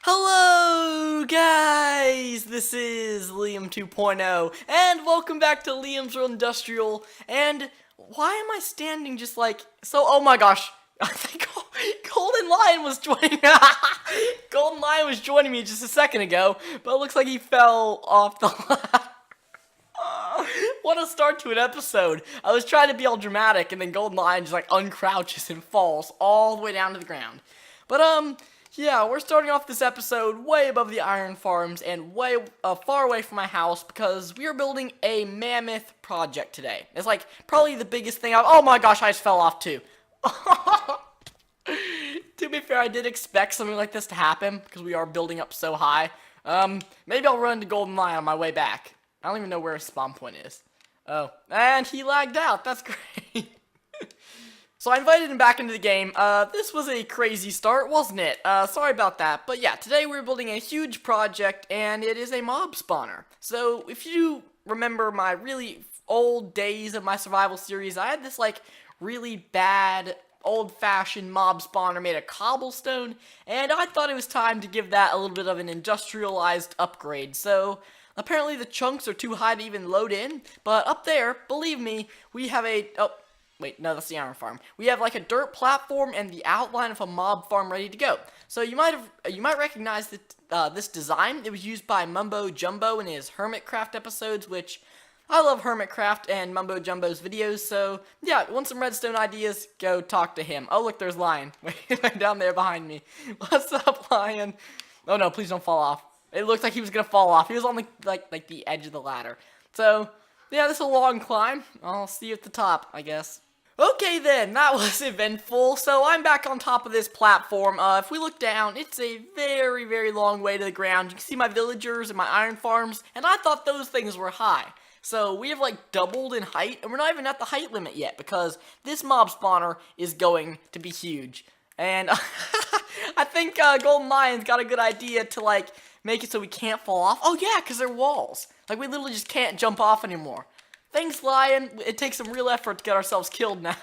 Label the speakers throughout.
Speaker 1: Hello guys, this is Liam 2.0 and welcome back to Liam's Real Industrial. And why am I standing just like so? Oh my gosh, I think Golden Lion was joining Golden Lion was joining me just a second ago, but it looks like he fell off the ladder. What a start to an episode. I was trying to be all dramatic and then Golden Lion just like uncrouches and falls all the way down to the ground. But yeah, we're starting off this episode way above the iron farms and way far away from my house because we are building a mammoth project today. It's like probably the biggest thing I've. Oh my gosh, I just fell off too. To be fair, I did expect something like this to happen because we are building up so high. Maybe I'll run to Golden Lion on my way back. I don't even know where his spawn point is. Oh, and he lagged out. That's great. So I invited him back into the game. This was a crazy start, wasn't it? Sorry about that. But yeah, today we're building a huge project, and it is a mob spawner. So if you remember my really old days of my survival series, I had this, like, really bad, old-fashioned mob spawner made of cobblestone, and I thought it was time to give that a little bit of an industrialized upgrade. So apparently the chunks are too high to even load in, but up there, believe me, we have a... Oh, wait, no, that's the iron farm. We have like a dirt platform and the outline of a mob farm ready to go. So you might recognize that this design. It was used by Mumbo Jumbo in his Hermitcraft episodes, which I love Hermitcraft and Mumbo Jumbo's videos. So yeah, want some redstone ideas? Go talk to him. Oh look, there's Lion way down there behind me. What's up, Lion? Oh no, please don't fall off. It looked like he was gonna fall off. He was on like the edge of the ladder. So yeah, this is a long climb. I'll see you at the top, I guess. Okay then, that was eventful. So I'm back on top of this platform. If we look down, it's a very, very long way to the ground. You can see my villagers and my iron farms, and I thought those things were high. So we have like doubled in height, and we're not even at the height limit yet because this mob spawner is going to be huge. And I think Golden Lion's got a good idea to like make it so we can't fall off. Oh yeah, because they're walls. Like we literally just can't jump off anymore. Thanks, Lion. It takes some real effort to get ourselves killed now.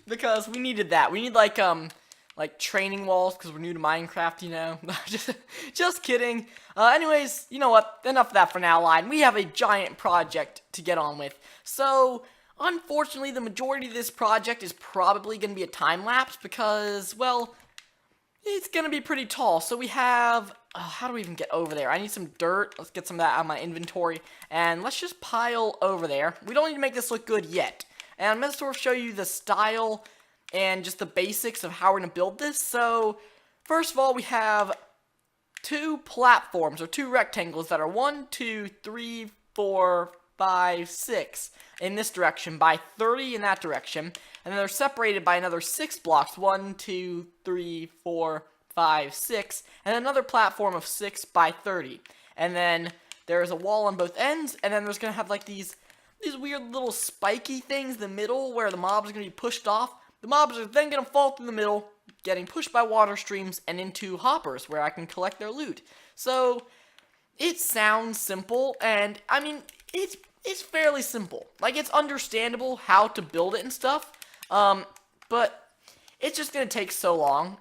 Speaker 1: Because we needed that. We need, like training walls, because we're new to Minecraft, you know? just kidding. Anyways, you know what? Enough of that for now, Lion. We have a giant project to get on with. So, unfortunately, the majority of this project is probably going to be a time-lapse, because, well, it's going to be pretty tall. So we have... how do we even get over there? I need some dirt. Let's get some of that out of my inventory. And let's just pile over there. We don't need to make this look good yet. And I'm going to sort of show you the style and just the basics of how we're going to build this. So, first of all, we have two platforms, or two rectangles that are 1, 2, 3, 4, 5, 6 in this direction by 30 in that direction. And then they're separated by another 6 blocks. 1, 2, 3, 4, 5, 6, and another platform of 6 by 30. And then there's a wall on both ends, and then there's going to have like these weird little spiky things in the middle where the mobs are going to be pushed off. The mobs are then going to fall through the middle, getting pushed by water streams and into hoppers where I can collect their loot. So, it sounds simple, and I mean, it's fairly simple. Like, it's understandable how to build it and stuff, but it's just going to take so long.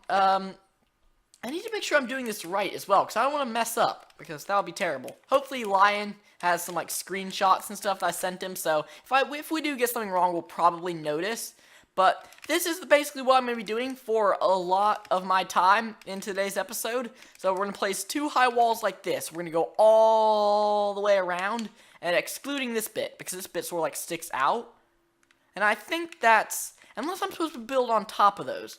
Speaker 1: I need to make sure I'm doing this right as well, because I don't want to mess up, because that would be terrible. Hopefully Lion has some, like, screenshots and stuff that I sent him, so if we do get something wrong, we'll probably notice. But this is basically what I'm going to be doing for a lot of my time in today's episode. So we're going to place 2 high walls like this. We're going to go all the way around, and excluding this bit, because this bit sort of, like, sticks out. And I think that's... unless I'm supposed to build on top of those.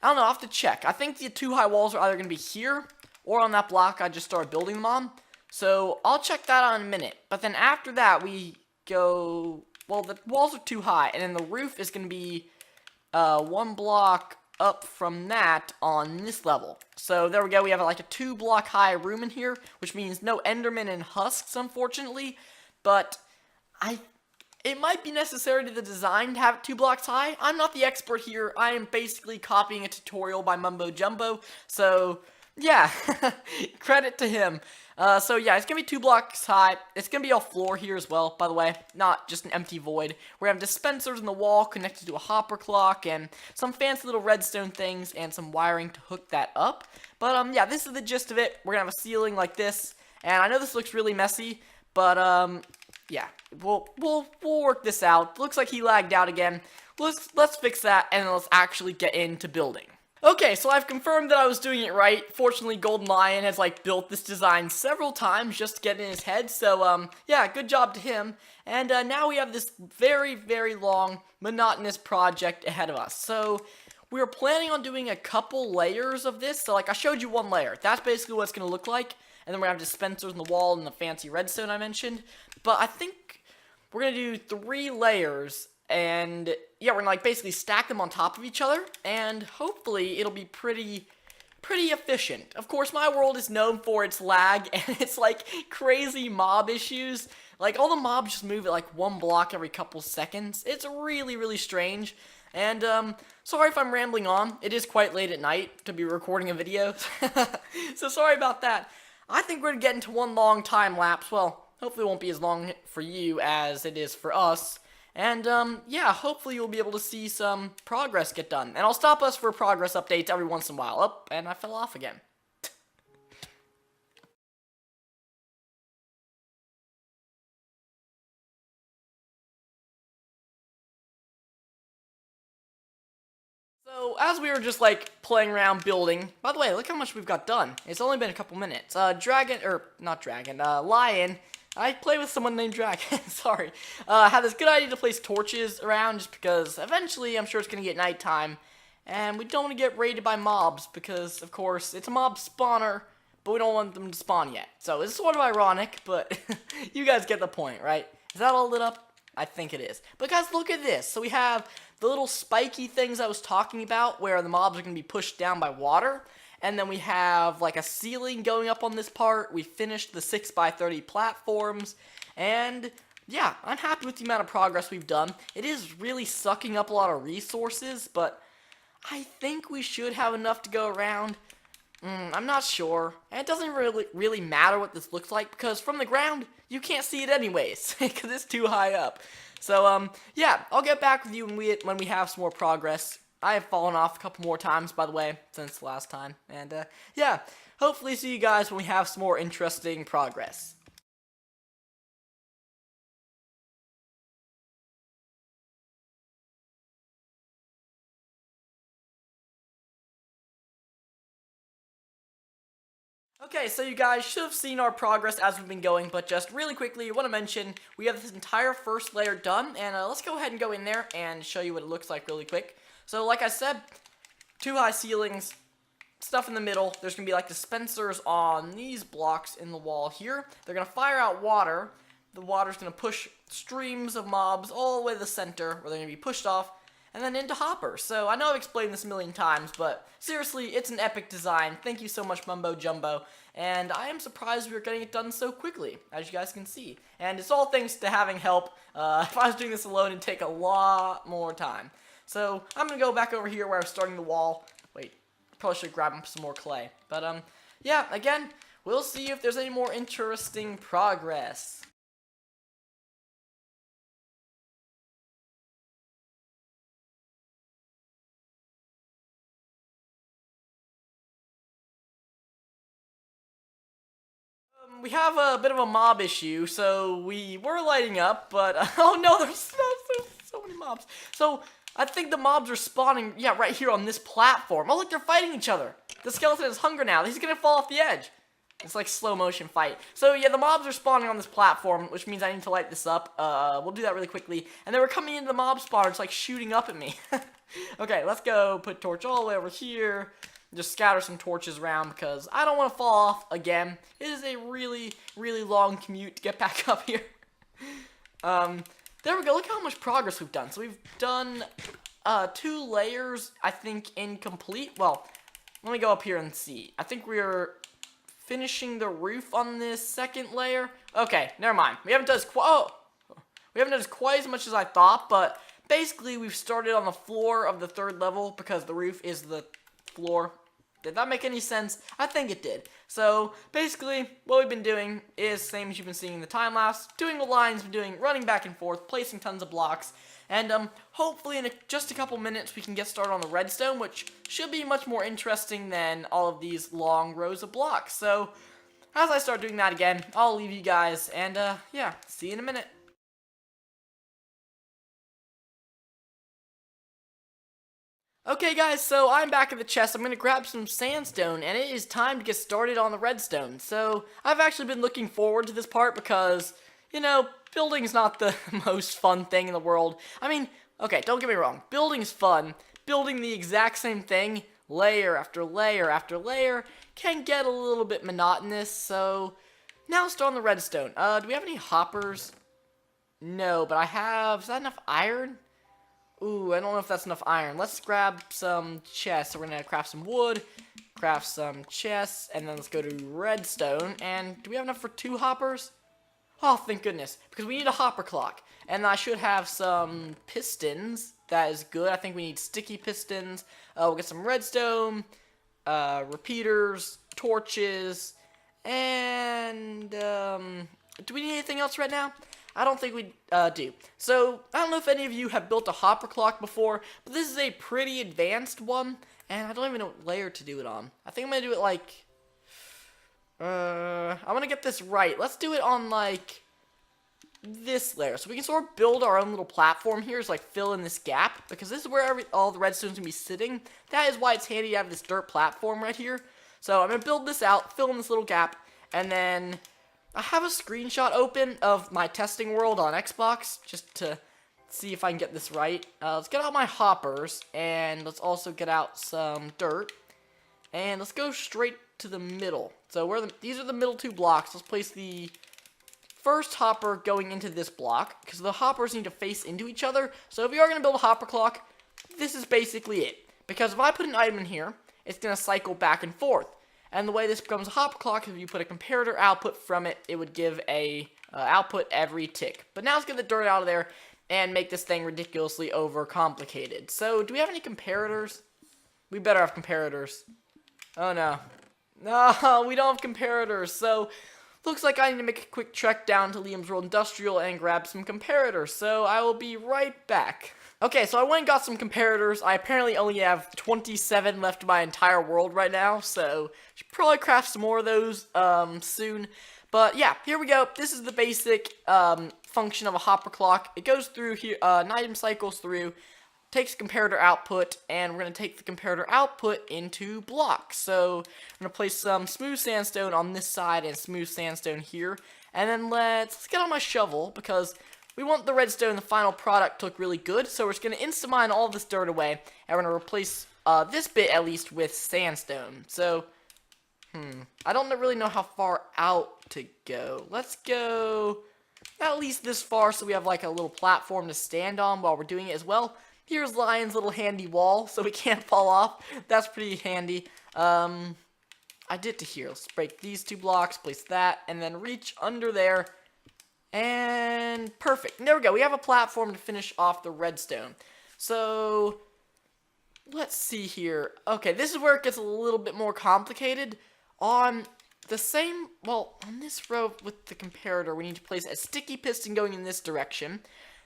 Speaker 1: I don't know, I'll have to check. I think the 2 high walls are either going to be here or on that block I just started building them on. So I'll check that out in a minute. But then after that, we go... well, the walls are too high, and then the roof is going to be 1 block up from that on this level. So there we go. We have like a 2 block high room in here, which means no Enderman and husks, unfortunately. But it might be necessary to the design to have it 2 blocks high. I'm not the expert here. I am basically copying a tutorial by Mumbo Jumbo. So, Yeah, credit to him. So yeah, it's gonna be 2 blocks high. It's gonna be a floor here as well, by the way, not just an empty void. We have dispensers in the wall connected to a hopper clock and some fancy little redstone things and some wiring to hook that up. But yeah, this is the gist of it. We're gonna have a ceiling like this, and I know this looks really messy, but yeah, we'll work this out. Looks like he lagged out again. Let's fix that and let's actually get into building. Okay, so I've confirmed that I was doing it right. Fortunately, Golden Lion has, like, built this design several times just to get in his head, so, yeah, good job to him. And, now we have this very, very long, monotonous project ahead of us. So, we were planning on doing a couple layers of this, so, like, I showed you one layer. That's basically what it's gonna look like, and then we're gonna have dispensers in the wall and the fancy redstone I mentioned. But I think we're gonna do 3 layers, and yeah, we're gonna like basically stack them on top of each other, and hopefully it'll be pretty efficient. Of course, my world is known for its lag and it's like crazy mob issues. Like all the mobs just move at like 1 block every couple seconds. It's really strange. And sorry if I'm rambling on. It is quite late at night to be recording a video, so sorry about that. I think we're gonna get into one long time lapse. Well, hopefully it won't be as long for you as it is for us. And, yeah, hopefully you'll be able to see some progress get done. And I'll stop us for progress updates every once in a while. Oh, and I fell off again. So, as we were just, like, playing around building, by the way, look how much we've got done. It's only been a couple minutes. Lion, I play with someone named Dragon, sorry, had this good idea to place torches around just because eventually I'm sure it's going to get nighttime, and we don't want to get raided by mobs because, of course, it's a mob spawner, but we don't want them to spawn yet. So, it's sort of ironic, but you guys get the point, right? Is that all lit up? I think it is. But guys, look at this. So we have the little spiky things I was talking about where the mobs are going to be pushed down by water. And then we have like a ceiling going up on this part. We finished the 6x30 platforms. And yeah, I'm happy with the amount of progress we've done. It is really sucking up a lot of resources, but I think we should have enough to go around. I'm not sure. And it doesn't really matter what this looks like because from the ground, you can't see it anyways because it's too high up. So, yeah, I'll get back with you when we have some more progress. I have fallen off a couple more times, by the way, since last time. And, yeah, hopefully see you guys when we have some more interesting progress. Okay, so you guys should have seen our progress as we've been going, but just really quickly, I want to mention we have this entire first layer done, and let's go ahead and go in there and show you what it looks like really quick. So like I said, 2 high ceilings, stuff in the middle. There's going to be like dispensers on these blocks in the wall here. They're going to fire out water. The water's going to push streams of mobs all the way to the center, where they're going to be pushed off, and then into hoppers. So I know I've explained this a million times, but seriously, it's an epic design. Thank you so much, Mumbo Jumbo. And I am surprised we were getting it done so quickly, as you guys can see. And it's all thanks to having help. If I was doing this alone, it'd take a lot more time. So I'm going to go back over here where I was starting the wall. Wait, probably should grab some more clay. But, yeah, again, we'll see if there's any more interesting progress. We have a bit of a mob issue, so we were lighting up, but oh no, there's so many mobs. So I think the mobs are spawning, yeah, right here on this platform. Oh look, they're fighting each other. The skeleton has hunger now. He's gonna fall off the edge. It's like slow motion fight. So yeah, the mobs are spawning on this platform, which means I need to light this up. We'll do that really quickly. And they were coming into the mob spawner, it's like shooting up at me. Okay, let's go put torch all the way over here. Just scatter some torches around because I don't want to fall off again. It is a really long commute to get back up here. There we go. Look how much progress we've done. So we've done 2 layers, I think, incomplete. Well, let me go up here and see. I think we're finishing the roof on this second layer. Okay, never mind. We haven't done as quite as much as I thought, but basically we've started on the floor of the 3rd level because the roof is the floor. Did that make any sense? I think it did. So, basically, what we've been doing is same as you've been seeing in the time lapse, doing the lines, running back and forth, placing tons of blocks, and hopefully in just a couple minutes we can get started on the redstone, which should be much more interesting than all of these long rows of blocks. So, as I start doing that again, I'll leave you guys, and yeah, see you in a minute. Okay guys, so I'm back at the chest. I'm going to grab some sandstone, and it is time to get started on the redstone. So, I've actually been looking forward to this part because, you know, building's not the most fun thing in the world. I mean, okay, don't get me wrong, building's fun. Building the exact same thing, layer after layer after layer, can get a little bit monotonous, so now let's start on the redstone. Do we have any hoppers? No, but I have, is that enough iron? Ooh, I don't know if that's enough iron. Let's grab some chests. So we're gonna craft some wood, craft some chests, and then let's go to redstone. And do we have enough for 2 hoppers? Oh, thank goodness, because we need a hopper clock. And I should have some pistons. That is good. I think we need sticky pistons. We'll get some redstone, repeaters, torches, and do we need anything else right now? I don't think we do. So, I don't know if any of you have built a hopper clock before, but this is a pretty advanced one, and I don't even know what layer to do it on. I think I'm going to do it like, I want to get this right. Let's do it on like this layer. So we can sort of build our own little platform here, is like fill in this gap, because this is where all the redstone's going to be sitting. That is why it's handy to have this dirt platform right here. So I'm going to build this out, fill in this little gap, and then I have a screenshot open of my testing world on Xbox, just to see if I can get this right. Let's get out my hoppers, and let's also get out some dirt. And let's go straight to the middle. So these are the middle 2 blocks. Let's place the first hopper going into this block, because the hoppers need to face into each other. So if you are going to build a hopper clock, this is basically it. Because if I put an item in here, it's going to cycle back and forth. And the way this becomes a hopper clock is if you put a comparator output from it, it would give a output every tick. But now let's get the dirt out of there and make this thing ridiculously overcomplicated. So, do we have any comparators? We better have comparators. Oh no. No, we don't have comparators. So, looks like I need to make a quick trek down to Liam's World Industrial and grab some comparators. So, I will be right back. Okay, so I went and got some comparators. I apparently only have 27 left in my entire world right now, so should probably craft some more of those soon. But yeah, here we go. This is the basic function of a hopper clock. It goes through here, an item cycles through, takes comparator output, and we're going to take the comparator output into blocks. So I'm going to place some smooth sandstone on this side and smooth sandstone here. And then let's get on my shovel, because we want the redstone, the final product, to look really good, so we're just going to insta-mine all this dirt away, and we're going to replace this bit, at least, with sandstone. So, I don't really know how far out to go. Let's go at least this far, so we have, like, a little platform to stand on while we're doing it as well. Here's Lion's little handy wall, so we can't fall off. That's pretty handy. I did to here. Let's break these 2 blocks, place that, and then reach under there. And perfect. There we go. We have a platform to finish off the redstone. So, let's see here. Okay, this is where it gets a little bit more complicated. On the same, well, on this row with the comparator, we need to place a sticky piston going in this direction.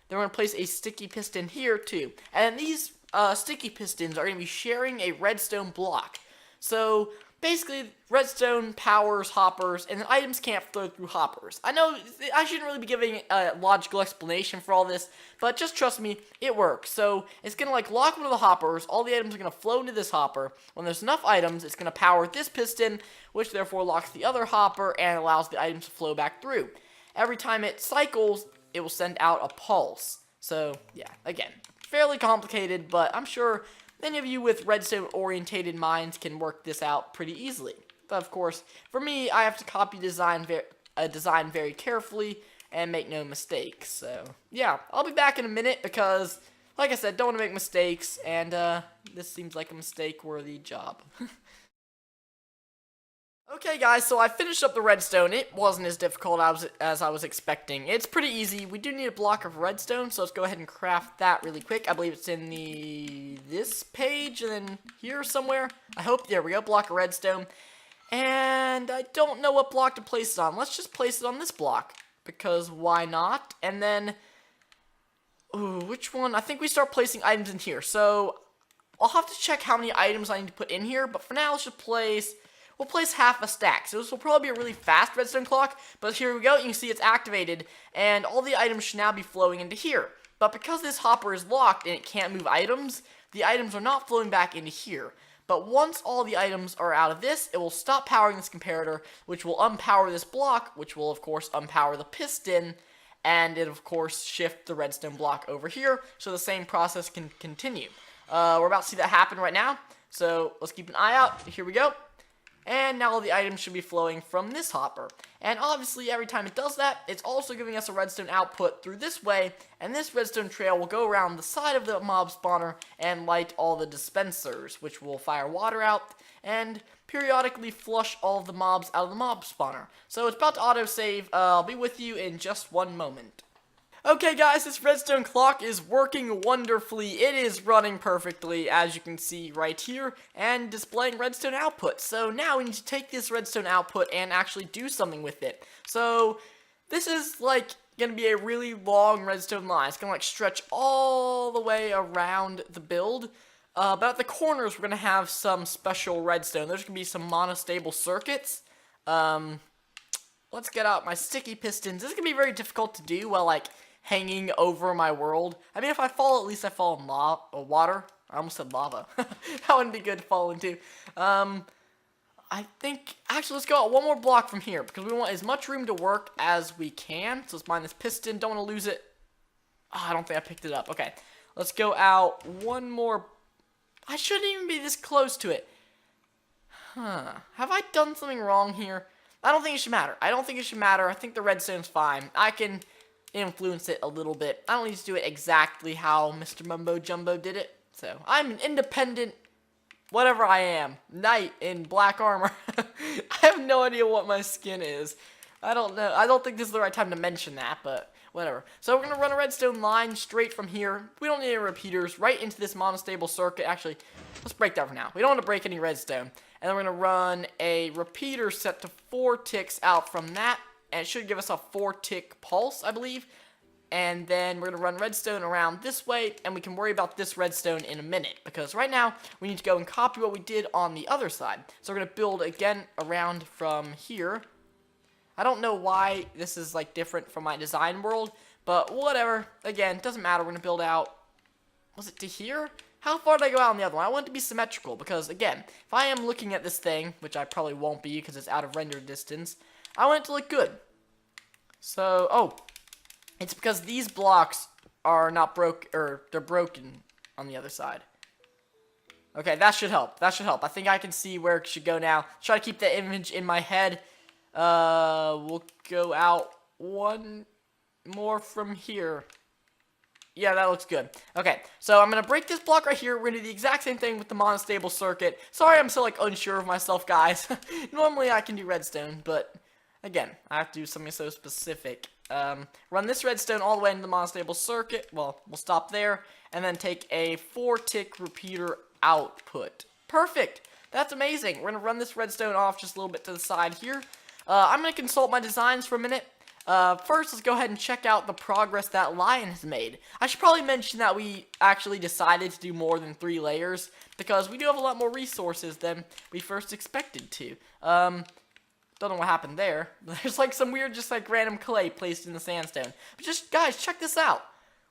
Speaker 1: Then we're going to place a sticky piston here, too. And these sticky pistons are going to be sharing a redstone block. So, basically, redstone powers hoppers, and the items can't flow through hoppers. I know I shouldn't really be giving a logical explanation for all this, but just trust me, it works. So, it's going to, like, lock one of the hoppers, all the items are going to flow into this hopper. When there's enough items, it's going to power this piston, which therefore locks the other hopper and allows the items to flow back through. Every time it cycles, it will send out a pulse. So, yeah, again, fairly complicated, but I'm sure many of you with redstone-orientated minds can work this out pretty easily. But of course, for me, I have to copy design very carefully and make no mistakes. So, yeah, I'll be back in a minute because, like I said, don't want to make mistakes, and this seems like a mistake-worthy job. Okay guys, so I finished up the redstone. It wasn't as difficult as I was expecting. It's pretty easy. We do need a block of redstone, so let's go ahead and craft that really quick. I believe it's in this page and then here somewhere. I hope, there we go, block of redstone. And I don't know what block to place it on. Let's just place it on this block, because why not? And then, ooh, which one? I think we start placing items in here. So I'll have to check how many items I need to put in here, but for now let's just we'll place half a stack. So this will probably be a really fast redstone clock, but here we go. You can see it's activated, and all the items should now be flowing into here. But because this hopper is locked and it can't move items, the items are not flowing back into here. But once all the items are out of this, it will stop powering this comparator, which will unpower this block, which will of course unpower the piston, and it of course shift the redstone block over here, so the same process can continue. We're about to see that happen right now, so let's keep an eye out. Here we go. And now all the items should be flowing from this hopper. And obviously, every time it does that, it's also giving us a redstone output through this way, and this redstone trail will go around the side of the mob spawner and light all the dispensers, which will fire water out and periodically flush all of the mobs out of the mob spawner. So it's about to autosave. I'll be with you in just one moment. Okay guys, this redstone clock is working wonderfully. It is running perfectly, as you can see right here, and displaying redstone output. So now we need to take this redstone output and actually do something with it. So this is like going to be a really long redstone line. It's going to like stretch all the way around the build. But at the corners, we're going to have some special redstone. There's going to be some monostable circuits. Let's get out my sticky pistons. This is going to be very difficult to do while like hanging over my world. I mean, if I fall, at least I fall in water. I almost said lava. That wouldn't be good to fall into. I think, actually, let's go out one more block from here, because we want as much room to work as we can. So let's mine this piston. Don't want to lose it. Oh, I don't think I picked it up. Okay, let's go out one more. I shouldn't even be this close to it. Have I done something wrong here? I don't think it should matter. I don't think it should matter. I think the redstone's fine. I can influence it a little bit. I don't need to do it exactly how Mr. Mumbo Jumbo did it. So, I'm an independent, whatever I am, knight in black armor. I have no idea what my skin is. I don't know. I don't think this is the right time to mention that, but whatever. So we're going to run a redstone line straight from here. We don't need any repeaters. Right into this monostable circuit. Actually, let's break that for now. We don't want to break any redstone. And then we're going to run a repeater set to 4 ticks out from that. And it should give us a 4-tick pulse, I believe. And then we're going to run redstone around this way, and we can worry about this redstone in a minute. Because right now, we need to go and copy what we did on the other side. So we're going to build again around from here. I don't know why this is like different from my design world, but whatever. Again, doesn't matter. We're going to build out, was it to here? How far did I go out on the other one? I want it to be symmetrical, because again, if I am looking at this thing, which I probably won't be because it's out of render distance, I want it to look good. So, oh, it's because these blocks are not they're broken on the other side. Okay, that should help. That should help. I think I can see where it should go now. Try to keep the image in my head. We'll go out one more from here. Yeah, that looks good. Okay, so I'm going to break this block right here. We're going to do the exact same thing with the monostable circuit. Sorry, I'm so, like, unsure of myself, guys. Normally, I can do redstone, but again, I have to do something so specific. Run this redstone all the way into the monostable circuit. Well, we'll stop there. And then take a 4-tick repeater output. Perfect. That's amazing. We're going to run this redstone off just a little bit to the side here. I'm going to consult my designs for a minute. First, let's go ahead and check out the progress that Lion has made. I should probably mention that we actually decided to do more than 3 layers, because we do have a lot more resources than we first expected to. Don't know what happened there. There's like some weird, just like random clay placed in the sandstone. But just, guys, check this out.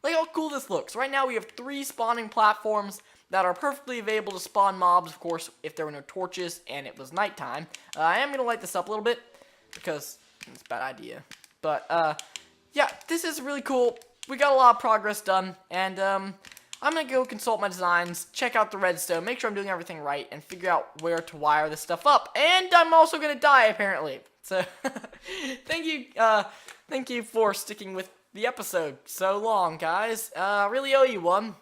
Speaker 1: Look how cool this looks. Right now we have 3 spawning platforms that are perfectly available to spawn mobs, of course, if there were no torches and it was nighttime. I am going to light this up a little bit, because it's a bad idea. But, yeah, this is really cool. We got a lot of progress done, and, I'm going to go consult my designs, check out the redstone, make sure I'm doing everything right, and figure out where to wire this stuff up. And I'm also going to die, apparently. So, thank you for sticking with the episode so long, guys. I really owe you one.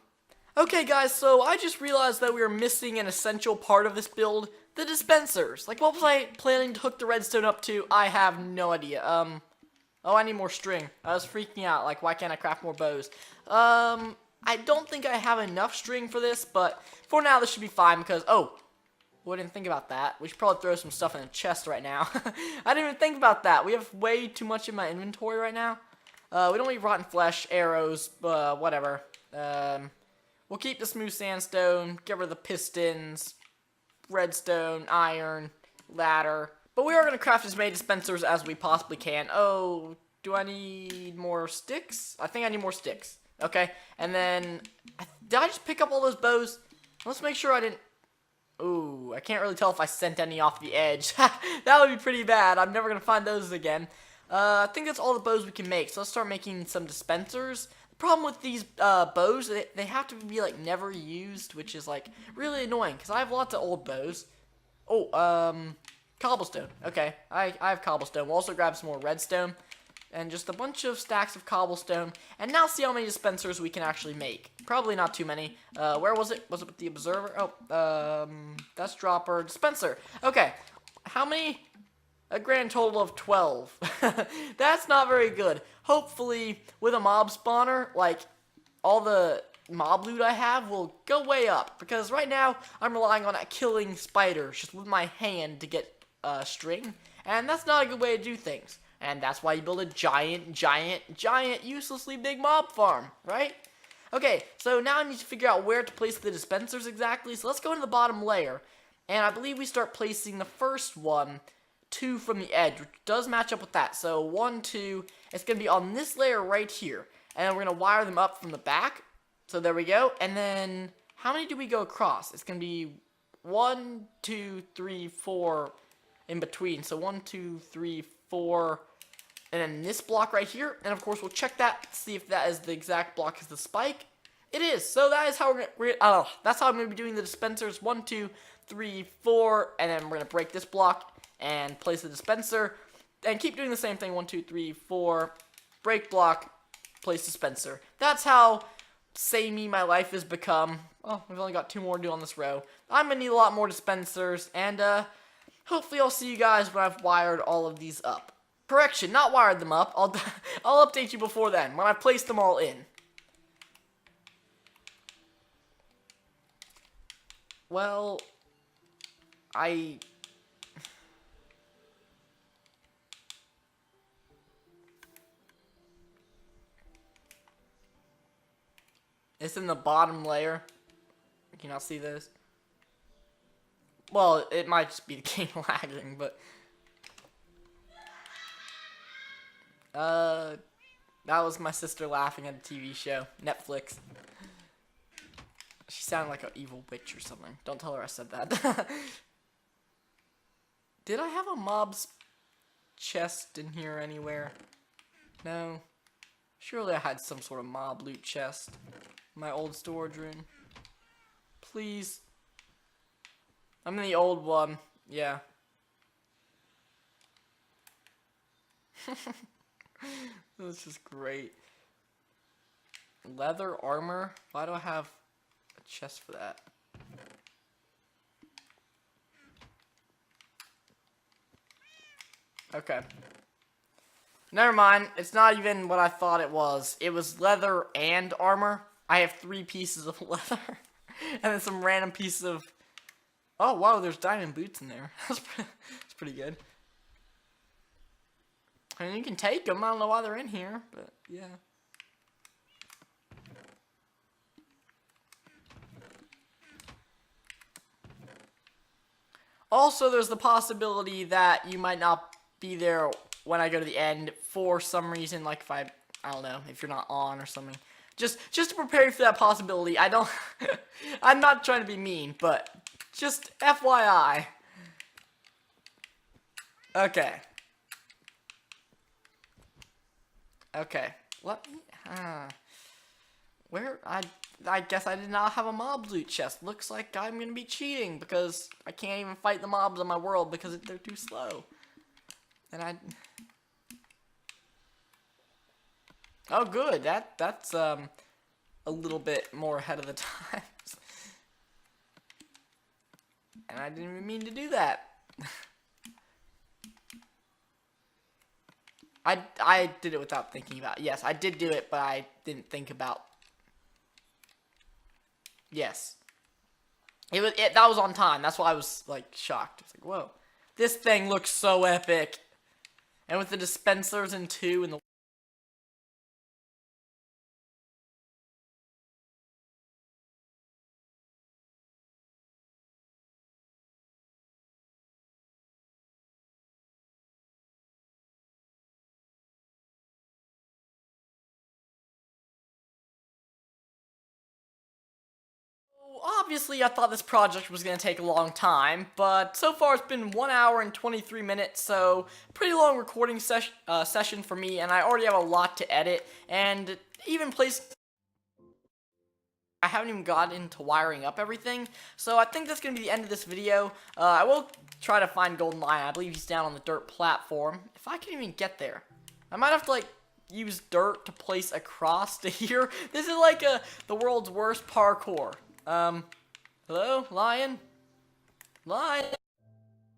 Speaker 1: Okay, guys, so I just realized that we were missing an essential part of this build. the dispensers. Like, what was I planning to hook the redstone up to? I have no idea. Oh, I need more string. I was freaking out. Like, why can't I craft more bows? I don't think I have enough string for this, but for now, this should be fine because, oh, we didn't think about that. We should probably throw some stuff in a chest right now. I didn't even think about that. We have way too much in my inventory right now. We don't need rotten flesh, arrows, whatever. We'll keep the smooth sandstone, get rid of the pistons, redstone, iron, ladder. But we are going to craft as many dispensers as we possibly can. Oh, do I need more sticks? I think I need more sticks. Okay, and then, did I just pick up all those bows? Let's make sure I didn't. Ooh, I can't really tell if I sent any off the edge. That would be pretty bad. I'm never going to find those again. I think that's all the bows we can make. So let's start making some dispensers. The problem with these bows, they have to be like never used, which is like really annoying because I have lots of old bows. Oh, cobblestone. Okay, I have cobblestone. We'll also grab some more redstone and just a bunch of stacks of cobblestone. And now see how many dispensers we can actually make. Probably not too many. Where was it? Was it with the observer? Oh, that's dropper. Dispenser. Okay, how many? A grand total of 12. That's not very good. Hopefully, with a mob spawner, like, all the mob loot I have will go way up. Because right now, I'm relying on killing spiders just with my hand to get string. And that's not a good way to do things. And that's why you build a giant, uselessly big mob farm, right? Okay, so now I need to figure out where to place the dispensers exactly. So let's go into the bottom layer. And I believe we start placing the first one 2 from the edge, which does match up with that. So 1, 2, it's going to be on this layer right here. And then we're going to wire them up from the back. So there we go. And then how many do we go across? It's going to be 1, 2, 3, 4 in between. So 1, 2, 3, 4, and then this block right here. And of course we'll check that, see if that is the exact block as the spike. It is. So that is how that's how I'm going to be doing the dispensers. 1, 2, 3, 4, and then we're going to break this block and place the dispenser, and keep doing the same thing. 1, 2, 3, 4, break block, place dispenser. That's how samey my life has become. Oh, we've only got 2 more to do on this row. I'm gonna need a lot more dispensers, and hopefully I'll see you guys when I've wired all of these up. Correction, not wired them up. I'll update you before then, when I've placed them all in. Well, it's in the bottom layer. Can you not see this? Well, it might just be the game lagging, but that was my sister laughing at a TV show, Netflix. She sounded like an evil witch or something. Don't tell her I said that. Did I have a mob's chest in here anywhere? No. Surely I had some sort of mob loot chest in my old storage room. Please. I'm in the old one. Yeah. This is great. Leather armor? Why do I have a chest for that? Okay. Never mind. It's not even what I thought it was. It was leather and armor. I have 3 pieces of leather. And then some random pieces of... Oh, wow, there's diamond boots in there. That's pretty good. I mean, you can take them. I don't know why they're in here, but yeah. Also, there's the possibility that you might not be there when I go to the end for some reason, like if I don't know, if you're not on or something. Just to prepare you for that possibility. I don't, I'm not trying to be mean, but just FYI. Okay. Okay. Let me, where, I guess I did not have a mob loot chest. Looks like I'm gonna be cheating because I can't even fight the mobs in my world because they're too slow. And oh good, that's a little bit more ahead of the times. And I didn't even mean to do that. I did it without thinking about it. Yes, I did do it, but I didn't think about... Yes. That was on time. That's why I was, like, shocked. It's like, whoa. This thing looks so epic. And with the dispensers and 2 and the... Obviously, I thought this project was going to take a long time, but so far it's been 1 hour and 23 minutes, so pretty long recording session for me, and I already have a lot to edit, and even I haven't even got into wiring up everything, so I think that's going to be the end of this video. I will try to find Golden Lion. I believe he's down on the dirt platform. If I can even get there. I might have to, like, use dirt to place across to here. This is like the world's worst parkour. Hello? Lion? Lion?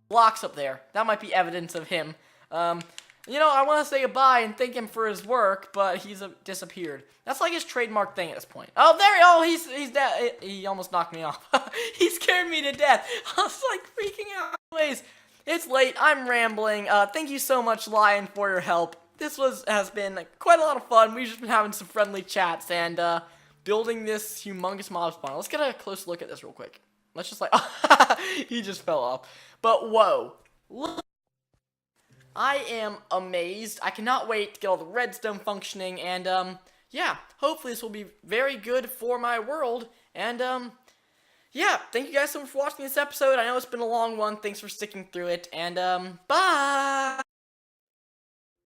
Speaker 1: Blocks up there. That might be evidence of him. You know, I want to say goodbye and thank him for his work, but he's disappeared. That's like his trademark thing at this point. Oh, he's dead. He almost knocked me off. He scared me to death. I was like freaking out. Anyways, it's late. I'm rambling. Thank you so much, Lion, for your help. This has been quite a lot of fun. We've just been having some friendly chats and, building this humongous mob spawn. Let's get a close look at this real quick. Let's just like, he just fell off. But whoa, look. I am amazed. I cannot wait to get all the redstone functioning, and yeah, hopefully this will be very good for my world. And yeah, thank you guys so much for watching this episode. I know it's been a long one. Thanks for sticking through it, and bye.